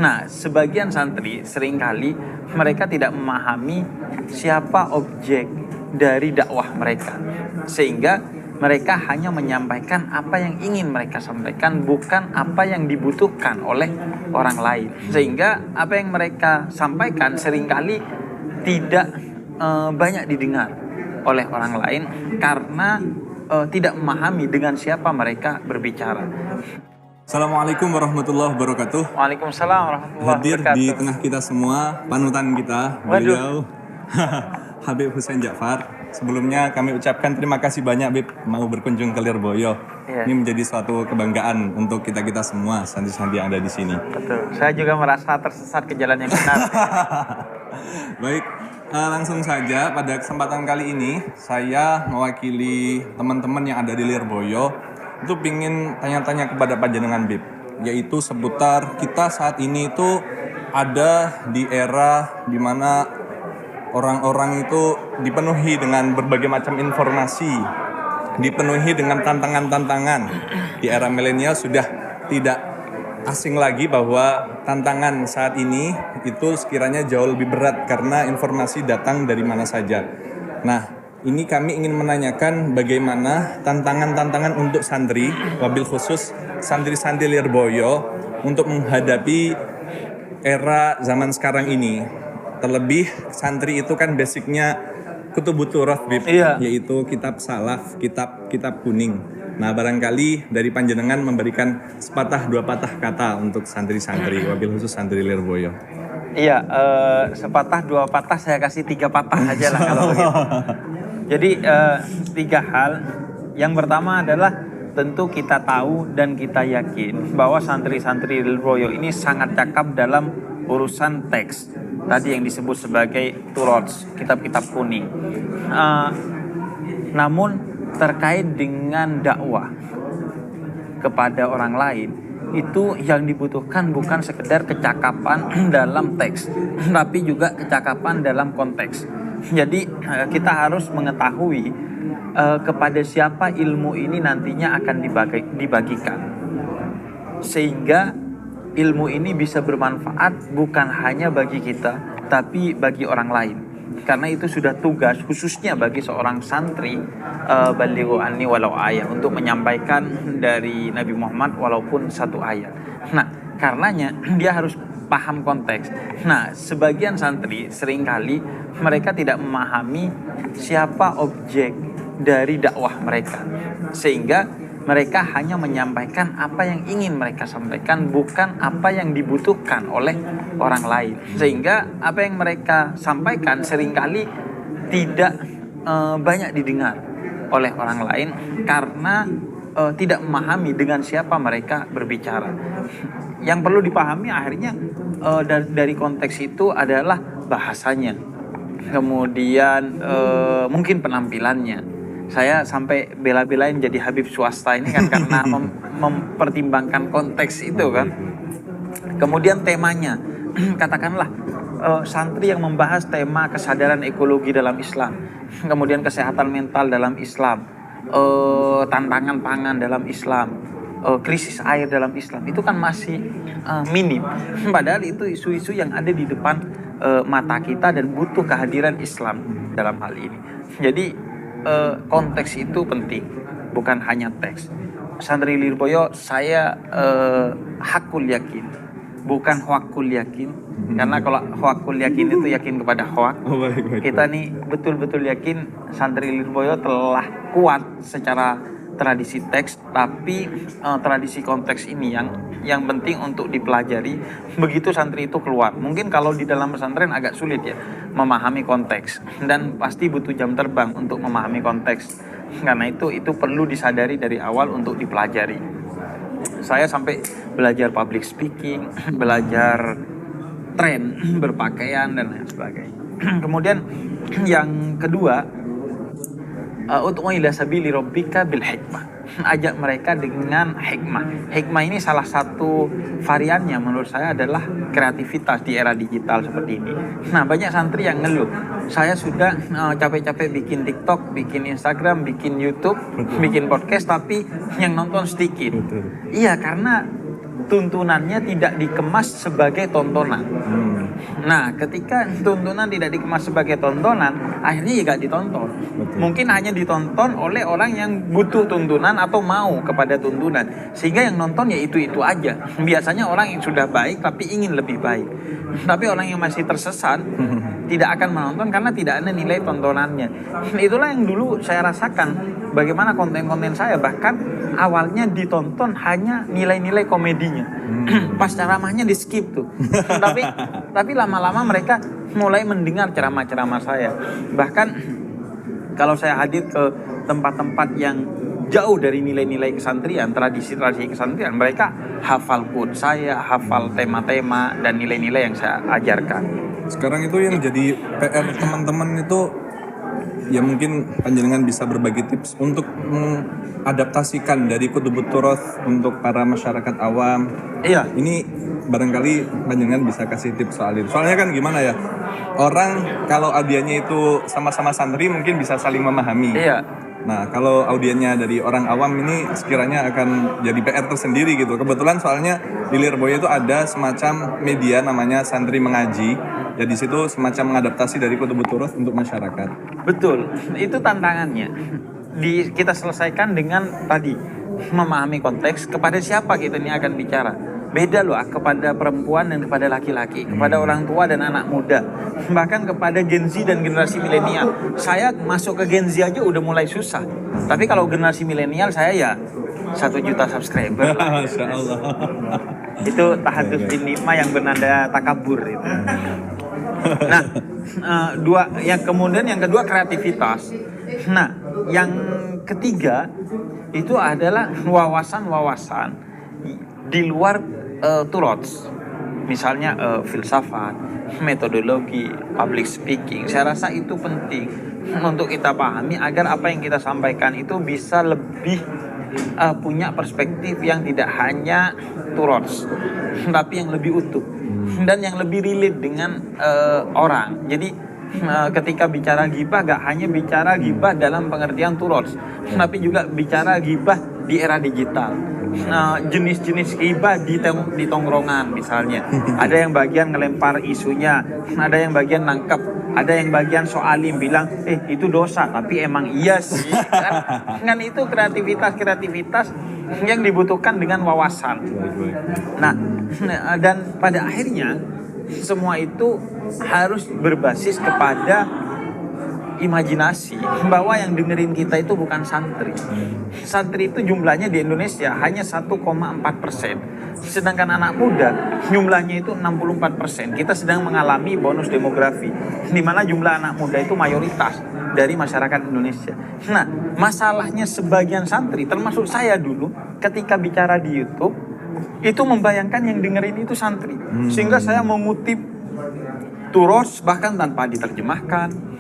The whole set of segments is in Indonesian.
Nah, sebagian santri seringkali mereka tidak memahami siapa objek dari dakwah mereka, sehingga mereka hanya menyampaikan apa yang ingin mereka sampaikan, bukan apa yang dibutuhkan oleh orang lain. Sehingga apa yang mereka sampaikan seringkali tidak banyak didengar oleh orang lain karena tidak memahami dengan siapa mereka berbicara. Assalamualaikum warahmatullahi wabarakatuh. Waalaikumsalam warahmatullahi Hadir wabarakatuh. di tengah kita semua panutan kita, beliau Habib Hussein Ja'far. Sebelumnya kami ucapkan terima kasih banyak Habib mau berkunjung ke Lirboyo. Iya. Ini menjadi suatu kebanggaan untuk kita semua santri-santri yang ada di sini. Betul. Saya juga merasa tersesat ke jalan yang benar. Baik, langsung saja pada kesempatan kali ini saya mewakili teman-teman yang ada di Lirboyo itu ingin tanya-tanya kepada panjenengan Bib, yaitu seputar kita saat ini itu ada di era di mana orang-orang itu dipenuhi dengan berbagai macam informasi, dipenuhi dengan tantangan-tantangan. Di era milenial sudah tidak asing lagi bahwa tantangan saat ini itu sekiranya jauh lebih berat karena informasi datang dari mana saja. Nah, ini kami ingin menanyakan bagaimana tantangan-tantangan untuk santri, wabil khusus santri-santri Lirboyo untuk menghadapi era zaman sekarang ini. Terlebih santri itu kan basicnya kutubut turath, Iya. yaitu kitab salaf, kitab kuning. Nah, barangkali dari panjenengan memberikan sepatah dua patah kata untuk santri-santri, wabil khusus santri Lirboyo. Iya, sepatah dua patah saya kasih 3 patah aja lah kalau begitu. Jadi 3 hal. Yang pertama adalah tentu kita tahu dan kita yakin bahwa santri-santri Lirboyo ini sangat cakap dalam urusan teks. Tadi yang disebut sebagai turots, kitab-kitab kuning. Namun terkait dengan dakwah kepada orang lain, itu yang dibutuhkan bukan sekedar kecakapan dalam teks, tapi juga kecakapan dalam konteks. Jadi kita harus mengetahui kepada siapa ilmu ini nantinya akan dibagikan, sehingga ilmu ini bisa bermanfaat bukan hanya bagi kita, tapi bagi orang lain. Karena itu sudah tugas khususnya bagi seorang santri balighu anni walau ayat, untuk menyampaikan dari Nabi Muhammad walaupun 1 ayat. Nah, karenanya dia harus paham konteks. Nah, sebagian santri seringkali mereka tidak memahami siapa objek dari dakwah mereka, sehingga mereka hanya menyampaikan apa yang ingin mereka sampaikan, bukan apa yang dibutuhkan oleh orang lain. Sehingga apa yang mereka sampaikan seringkali tidak banyak didengar oleh orang lain karena tidak memahami dengan siapa mereka berbicara. Yang perlu dipahami akhirnya dari konteks itu adalah bahasanya, kemudian mungkin penampilannya. Saya sampai bela-belain jadi Habib swasta ini kan karena mempertimbangkan konteks itu kan. Kemudian temanya, katakanlah santri yang membahas tema kesadaran ekologi dalam Islam, kemudian kesehatan mental dalam Islam, tantangan pangan dalam Islam, krisis air dalam Islam, itu kan masih minim. Padahal itu isu-isu yang ada di depan mata kita dan butuh kehadiran Islam dalam hal ini. Jadi konteks itu penting, bukan hanya teks. Santri Lirboyo saya hakul yakin, bukan hoakul yakin. Karena kalau hoakul yakin itu yakin kepada hoak. Kita nih betul-betul yakin santri Lirboyo telah kuat secara tradisi teks, tapi tradisi konteks ini yang penting untuk dipelajari begitu santri itu keluar. Mungkin kalau di dalam pesantren agak sulit ya memahami konteks, dan pasti butuh jam terbang untuk memahami konteks. Karena itu perlu disadari dari awal untuk dipelajari. Saya sampai belajar public speaking, belajar tren berpakaian dan lain sebagainya. Kemudian yang kedua, ud'u ila sabili rabbika bil hikmah. Ajak mereka dengan hikmah. Hikmah ini salah satu variannya menurut saya adalah kreativitas di era digital seperti ini. Nah, banyak santri yang ngeluh, saya sudah capek-capek bikin TikTok, bikin Instagram, bikin YouTube, bikin podcast, tapi yang nonton sedikit. Iya, karena tuntunannya tidak dikemas sebagai tontonan. Nah, ketika tuntunan tidak dikemas sebagai tontonan, akhirnya ya gak ditonton. Betul. Mungkin hanya ditonton oleh orang yang butuh tuntunan atau mau kepada tuntunan. Sehingga yang nonton ya itu-itu aja. Biasanya orang yang sudah baik tapi ingin lebih baik. Tapi orang yang masih tersesat tidak akan menonton karena tidak ada nilai tontonannya. Itulah yang dulu saya rasakan. Bagaimana konten-konten saya bahkan awalnya ditonton hanya nilai-nilai komedinya. Pas ceramahnya di skip tuh. tapi lama-lama mereka mulai mendengar ceramah-ceramah saya. Bahkan kalau saya hadir ke tempat-tempat yang jauh dari nilai-nilai kesantrian, tradisi-tradisi kesantrian, mereka hafal quote saya, hafal tema-tema dan nilai-nilai yang saya ajarkan. Sekarang itu yang jadi PR teman-teman itu ya mungkin panjenengan bisa berbagi tips untuk mengadaptasikan dari Kutubut Turoth untuk para masyarakat awam. Iya. Ini barangkali panjenengan bisa kasih tips soal itu. Soalnya kan gimana ya, orang kalau audiennya itu sama-sama santri mungkin bisa saling memahami. Iya. Nah, kalau audiennya dari orang awam ini sekiranya akan jadi PR tersendiri gitu. Kebetulan soalnya di Lirboyo itu ada semacam media namanya Santri Mengaji. Ya di situ semacam mengadaptasi dari Kutubut Turoth untuk masyarakat. Betul, itu tantangannya. Kita selesaikan dengan tadi memahami konteks kepada siapa kita ini akan bicara. Beda loh kepada perempuan dan kepada laki-laki, kepada orang tua dan anak muda, bahkan kepada Gen Z dan generasi milenial. Saya masuk ke Gen Z aja udah mulai susah. Tapi kalau generasi milenial saya ya 1 juta subscriber. Masya Allah. Itu tahadus bin nikmah yang bernada takabur itu. Nah, yang kedua kreativitas. Nah, yang ketiga itu adalah wawasan-wawasan di luar Turoth. Misalnya filsafat, metodologi, public speaking. Saya rasa itu penting untuk kita pahami agar apa yang kita sampaikan itu bisa lebih punya perspektif yang tidak hanya Turoth, tapi yang lebih utuh dan yang lebih relate dengan orang. Jadi ketika bicara ghibah gak hanya bicara ghibah dalam pengertian Turoth, tapi juga bicara ghibah di era digital. Jenis-jenis ghibah di tongkrongan misalnya. Ada yang bagian ngelempar isunya, ada yang bagian nangkep, ada yang bagian soalin bilang itu dosa tapi emang iya sih. Kan itu kreativitas yang dibutuhkan dengan wawasan. Nah, dan pada akhirnya semua itu harus berbasis kepada imajinasi bahwa yang dengerin kita itu bukan santri. Santri itu jumlahnya di Indonesia hanya 1,4%. Sedangkan anak muda jumlahnya itu 64%. Kita sedang mengalami bonus demografi di mana jumlah anak muda itu mayoritas dari masyarakat Indonesia. Nah, masalahnya sebagian santri termasuk saya dulu ketika bicara di YouTube itu membayangkan yang dengerin itu santri. Sehingga saya mengutip Turoth bahkan tanpa diterjemahkan.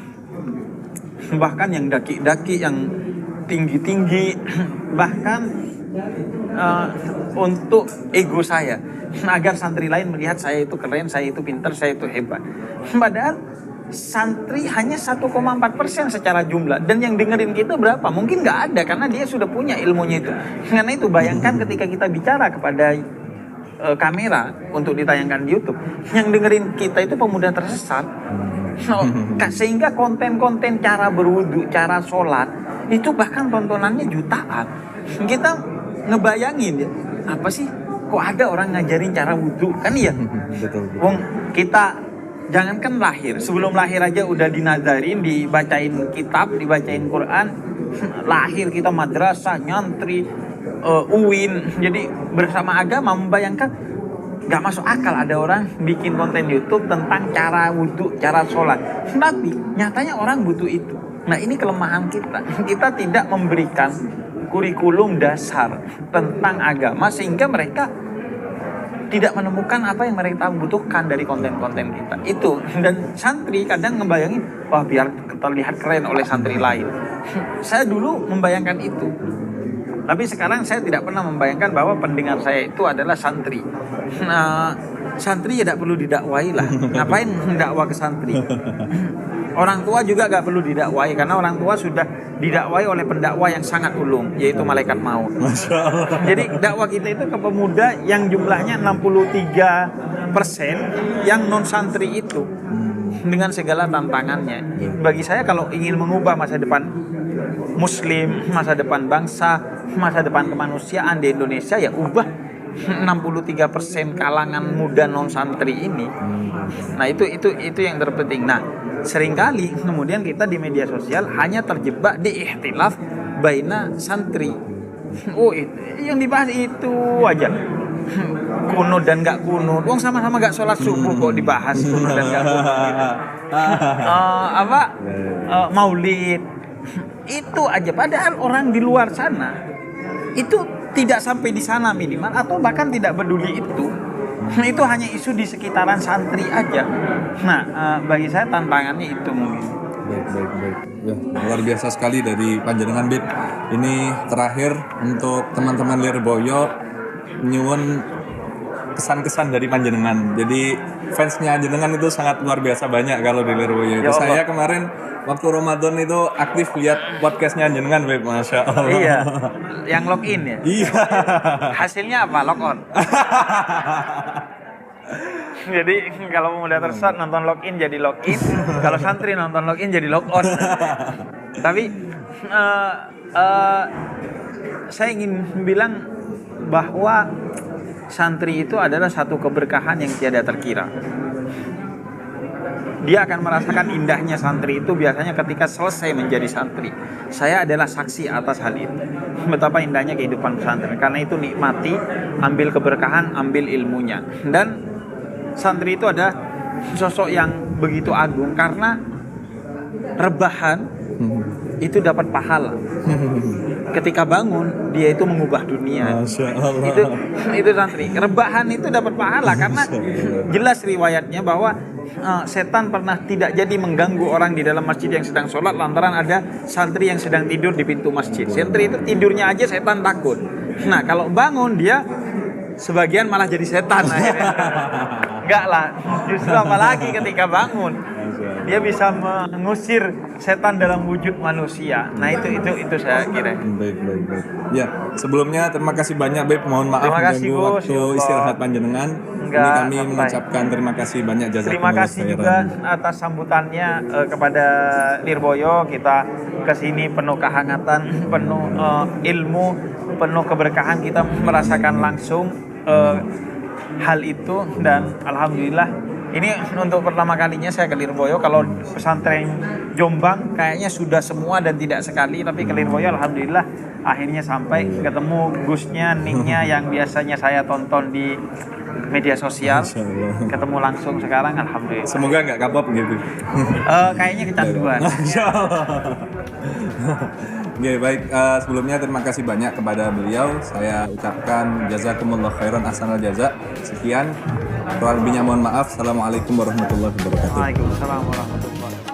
Bahkan yang daki-daki, yang tinggi-tinggi, bahkan untuk ego saya, agar santri lain melihat saya itu keren, saya itu pintar, saya itu hebat. Padahal santri hanya 1,4% secara jumlah, dan yang dengerin kita berapa? Mungkin nggak ada karena dia sudah punya ilmunya itu. Karena itu bayangkan ketika kita bicara kepada kamera untuk ditayangkan di YouTube, yang dengerin kita itu pemuda tersesat. Sehingga konten-konten cara berwudu, cara sholat itu bahkan tontonannya jutaan. Kita ngebayangin ya, apa sih kok ada orang ngajarin cara wudu, kan iya. Wong kita jangankan lahir, sebelum lahir aja udah dinazarin, dibacain kitab, dibacain Quran. Lahir kita madrasah, nyantri, UIN, jadi bersama agama. Membayangkan gak masuk akal ada orang bikin konten YouTube tentang cara wudhu, cara sholat. Tapi nyatanya orang butuh itu. Nah, ini kelemahan kita. Kita tidak memberikan kurikulum dasar tentang agama sehingga mereka tidak menemukan apa yang mereka butuhkan dari konten-konten kita. Itu. Dan santri kadang ngebayangin, wah biar terlihat keren oleh santri lain. Saya dulu membayangkan itu. Tapi sekarang saya tidak pernah membayangkan bahwa pendengar saya itu adalah santri. Nah, santri ya tidak perlu didakwai lah. Ngapain mendakwah ke santri? Orang tua juga gak perlu didakwai karena orang tua sudah didakwai oleh pendakwah yang sangat ulung, yaitu malaikat maut. Masya Allah. Jadi dakwah kita itu ke pemuda yang jumlahnya 63% yang non santri itu, dengan segala tantangannya. Bagi saya kalau ingin mengubah masa depan Muslim, masa depan bangsa, masa depan kemanusiaan di Indonesia, ya ubah 63% kalangan muda non santri ini. Nah itu yang terpenting. Nah seringkali kemudian kita di media sosial hanya terjebak di ikhtilaf baina santri. Oh itu, yang dibahas itu aja, kunut dan gak kunut. Wong sama-sama gak sholat subuh kok dibahas kunut dan gak kunut gitu. Maulid itu aja, padahal orang di luar sana itu tidak sampai di sana minimal, atau bahkan tidak peduli itu. Itu hanya isu di sekitaran santri aja. Nah, bagi saya tantangannya itu mungkin. Baik. Ya, luar biasa sekali dari panjenengan Bib. Ini terakhir untuk teman-teman Lirboyo, nyuwun kesan-kesan dari panjenengan. Jadi fansnya panjenengan itu sangat luar biasa banyak kalau di Lirboyo. Itu saya kemarin waktu Ramadan itu aktif lihat podcastnya panjenengan Bib, Masya Allah. Iya, yang login ya? Iya. Hasilnya apa? Log on. Jadi kalau mudah tersesat nonton login jadi login, kalau santri nonton login jadi log on. Tapi saya ingin bilang bahwa santri itu adalah satu keberkahan yang tiada terkira. Dia akan merasakan indahnya santri itu biasanya ketika selesai menjadi santri. Saya adalah saksi atas hal itu. Betapa indahnya kehidupan pesantren. Karena itu nikmati, ambil keberkahan, ambil ilmunya. Dan santri itu ada sosok yang begitu agung karena rebahan itu dapat pahala. Ketika bangun dia itu mengubah dunia. Masya Allah. Itu santri. Rebahan itu dapat pahala karena jelas riwayatnya bahwa setan pernah tidak jadi mengganggu orang di dalam masjid yang sedang sholat lantaran ada santri yang sedang tidur di pintu masjid. Santri itu tidurnya aja setan takut. Nah kalau bangun dia sebagian malah jadi setan akhirnya. Enggak lah, justru apalagi ketika bangun dia bisa mengusir setan dalam wujud manusia. Nah itu saya kira. Baik. Ya, sebelumnya terima kasih banyak Beb. Mohon maaf mengganggu waktu istirahat panjenengan. Ini kami mengucapkan terima kasih banyak jazakumullah. Terima kasih juga atas sambutannya kepada Lirboyo. Kita kesini penuh kehangatan, penuh ilmu, penuh keberkahan. Kita merasakan langsung hal itu dan alhamdulillah ini untuk pertama kalinya saya ke Lirboyo. Kalau pesantren Jombang kayaknya sudah semua dan tidak sekali, tapi ke Lirboyo alhamdulillah akhirnya sampai ketemu Gusnya, Niknya yang biasanya saya tonton di media sosial, ketemu langsung sekarang alhamdulillah. Semoga nggak kapok gitu. Kayaknya kecanduan. Oke, baik. Sebelumnya terima kasih banyak kepada beliau. Saya ucapkan jazakumullah khairan ahsanal jaza. Sekian. Kurang lebihnya mohon maaf. Assalamualaikum warahmatullahi wabarakatuh. Waalaikumsalam warahmatullahi wabarakatuh.